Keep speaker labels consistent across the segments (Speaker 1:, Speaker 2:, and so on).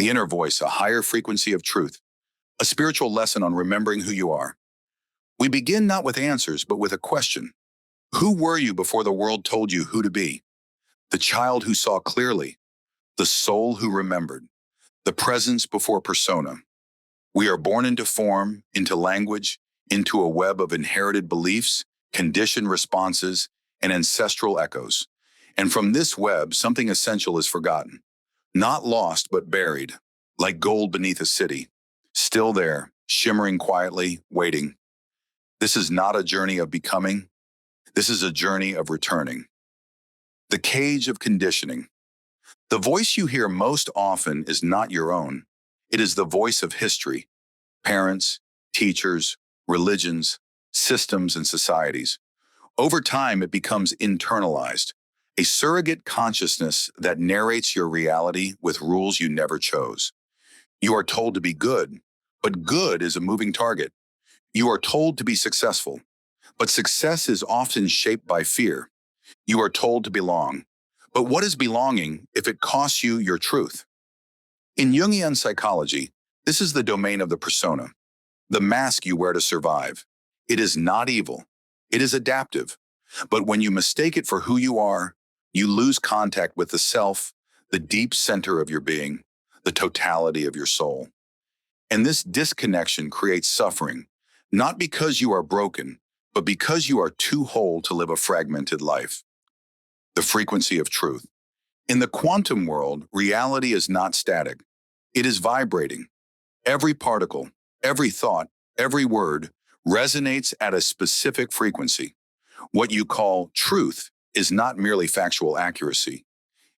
Speaker 1: The inner voice, a higher frequency of truth, a spiritual lesson on remembering who you are. We begin not with answers, but with a question. Who were you before the world told you who to be? The child who saw clearly, the soul who remembered, the presence before persona. We are born into form, into language, into a web of inherited beliefs, conditioned responses, and ancestral echoes. And from this web, something essential is forgotten. Not lost, but buried, like gold beneath a city. Still there, shimmering quietly, waiting. This is not a journey of becoming. This is a journey of returning. The cage of conditioning. The voice you hear most often is not your own. It is the voice of history, parents, teachers, religions, systems, and societies. Over time, it becomes internalized, a surrogate consciousness that narrates your reality with rules you never chose. You are told to be good, but good is a moving target. You are told to be successful, but success is often shaped by fear. You are told to belong, but what is belonging if it costs you your truth? In Jungian psychology, this is the domain of the persona, the mask you wear to survive. It is not evil. It is adaptive. But when you mistake it for who you are, you lose contact with the self, the deep center of your being, the totality of your soul. And this disconnection creates suffering, not because you are broken, but because you are too whole to live a fragmented life. The frequency of truth. In the quantum world, reality is not static. It is vibrating. Every particle, every thought, every word resonates at a specific frequency. What you call truth is not merely factual accuracy.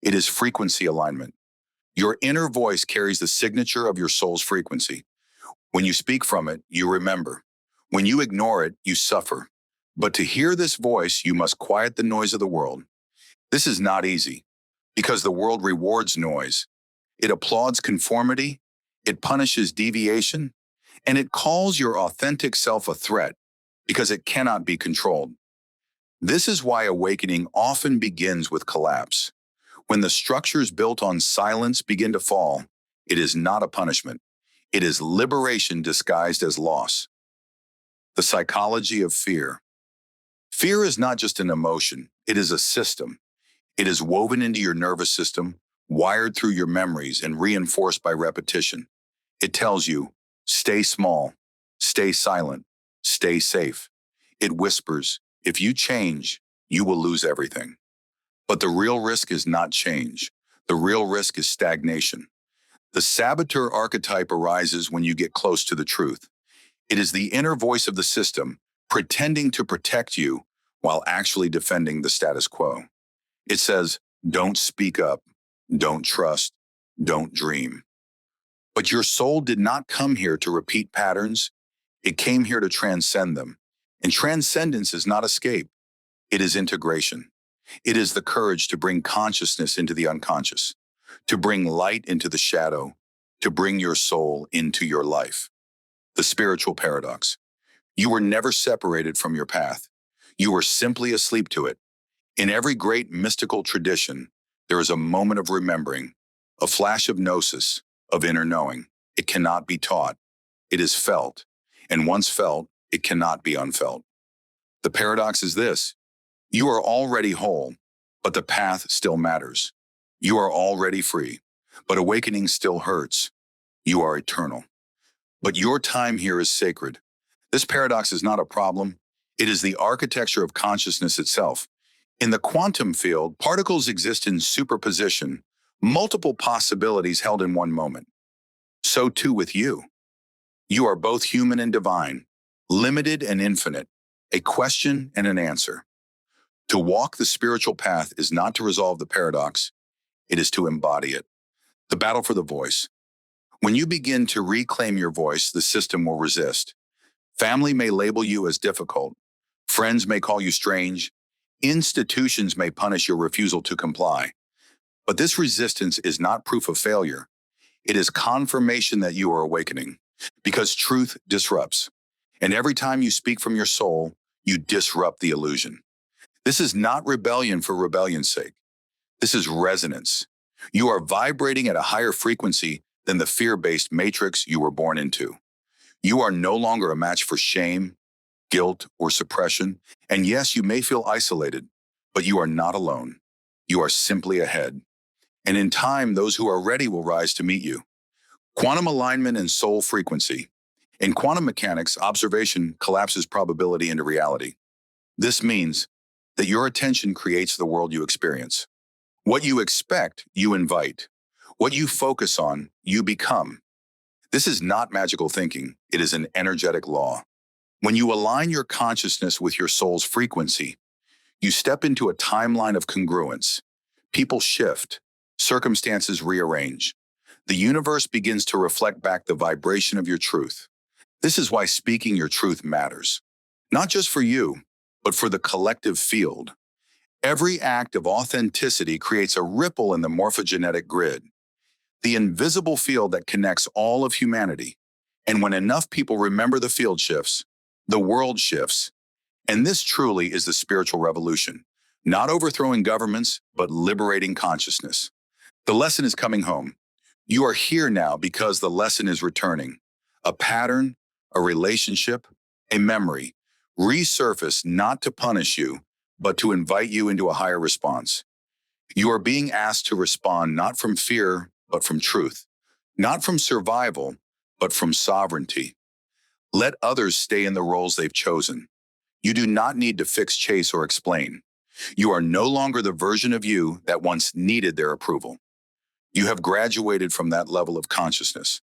Speaker 1: It is frequency alignment. Your inner voice carries the signature of your soul's frequency. When you speak from it, you remember. When you ignore it, you suffer. But to hear this voice, you must quiet the noise of the world. This is not easy, because the world rewards noise. It applauds conformity, it punishes deviation, and it calls your authentic self a threat because it cannot be controlled. This is why awakening often begins with collapse. When the structures built on silence begin to fall, it is not a punishment. It is liberation disguised as loss. The psychology of fear. Fear is not just an emotion, it is a system. It is woven into your nervous system, wired through your memories, and reinforced by repetition. It tells you, stay small, stay silent, stay safe. It whispers, if you change, you will lose everything. But the real risk is not change. The real risk is stagnation. The saboteur archetype arises when you get close to the truth. It is the inner voice of the system, pretending to protect you while actually defending the status quo. It says, don't speak up, don't trust, don't dream. But your soul did not come here to repeat patterns. It came here to transcend them. And transcendence is not escape. It is integration. It is the courage to bring consciousness into the unconscious, to bring light into the shadow, to bring your soul into your life. The spiritual paradox. You were never separated from your path. You were simply asleep to it. In every great mystical tradition, there is a moment of remembering, a flash of gnosis, of inner knowing. It cannot be taught. It is felt. And once felt, it cannot be unfelt. The paradox is this. You are already whole, but the path still matters. You are already free, but awakening still hurts. You are eternal. But your time here is sacred. This paradox is not a problem. It is the architecture of consciousness itself. In the quantum field, particles exist in superposition, multiple possibilities held in one moment. So too with you. You are both human and divine, limited and infinite, a question and an answer. To walk the spiritual path is not to resolve the paradox, it is to embody it. The battle for the voice. When you begin to reclaim your voice, the system will resist. Family may label you as difficult. Friends may call you strange. Institutions may punish your refusal to comply. But this resistance is not proof of failure. It is confirmation that you are awakening, because truth disrupts. And every time you speak from your soul, you disrupt the illusion. This is not rebellion for rebellion's sake. This is resonance. You are vibrating at a higher frequency than the fear-based matrix you were born into. You are no longer a match for shame, guilt, or suppression. And yes, you may feel isolated, but you are not alone. You are simply ahead. And in time, those who are ready will rise to meet you. Quantum alignment and soul frequency. In quantum mechanics, observation collapses probability into reality. This means that your attention creates the world you experience. What you expect, you invite. What you focus on, you become. This is not magical thinking. It is an energetic law. When you align your consciousness with your soul's frequency, you step into a timeline of congruence. People shift. Circumstances rearrange. The universe begins to reflect back the vibration of your truth. This is why speaking your truth matters. Not just for you, but for the collective field. Every act of authenticity creates a ripple in the morphogenetic grid, the invisible field that connects all of humanity. And when enough people remember the field shifts, the world shifts. And this truly is the spiritual revolution, not overthrowing governments, but liberating consciousness. The lesson is coming home. You are here now because the lesson is returning. A pattern, a relationship, a memory, resurface not to punish you, but to invite you into a higher response. You are being asked to respond not from fear, but from truth. Not from survival, but from sovereignty. Let others stay in the roles they've chosen. You do not need to fix, chase, or explain. You are no longer the version of you that once needed their approval. You have graduated from that level of consciousness.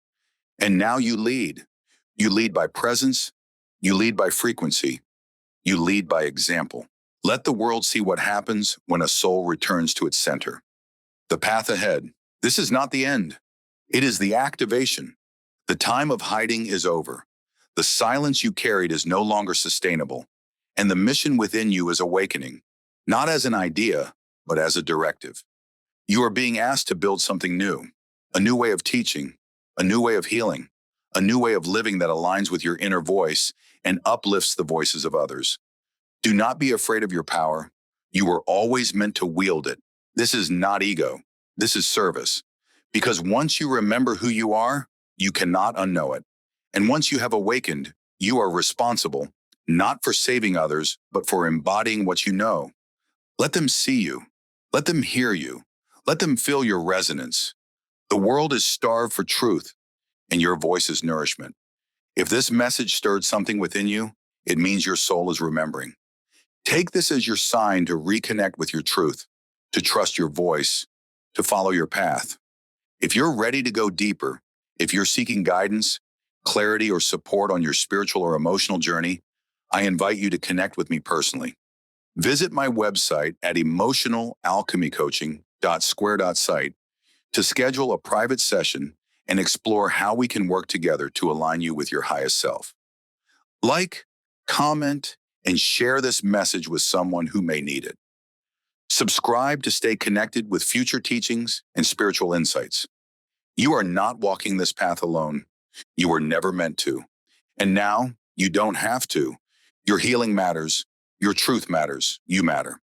Speaker 1: And now you lead. You lead by presence. You lead by frequency. You lead by example. Let the world see what happens when a soul returns to its center. The path ahead. This is not the end. It is the activation. The time of hiding is over. The silence you carried is no longer sustainable. And the mission within you is awakening, not as an idea, but as a directive. You are being asked to build something new, a new way of teaching, a new way of healing, a new way of living that aligns with your inner voice and uplifts the voices of others. Do not be afraid of your power. You were always meant to wield it. This is not ego. This is service. Because once you remember who you are, you cannot unknow it. And once you have awakened, you are responsible, not for saving others, but for embodying what you know. Let them see you. Let them hear you. Let them feel your resonance. The world is starved for truth, and your voice is nourishment. If this message stirred something within you, it means your soul is remembering. Take this as your sign to reconnect with your truth, to trust your voice, to follow your path. If you're ready to go deeper, if you're seeking guidance, clarity, or support on your spiritual or emotional journey, I invite you to connect with me personally. Visit my website at emotionalalchemycoaching.square.site to schedule a private session and explore how we can work together to align you with your highest self. Like, comment, and share this message with someone who may need it. Subscribe to stay connected with future teachings and spiritual insights. You are not walking this path alone. You were never meant to. And now, you don't have to. Your healing matters. Your truth matters. You matter.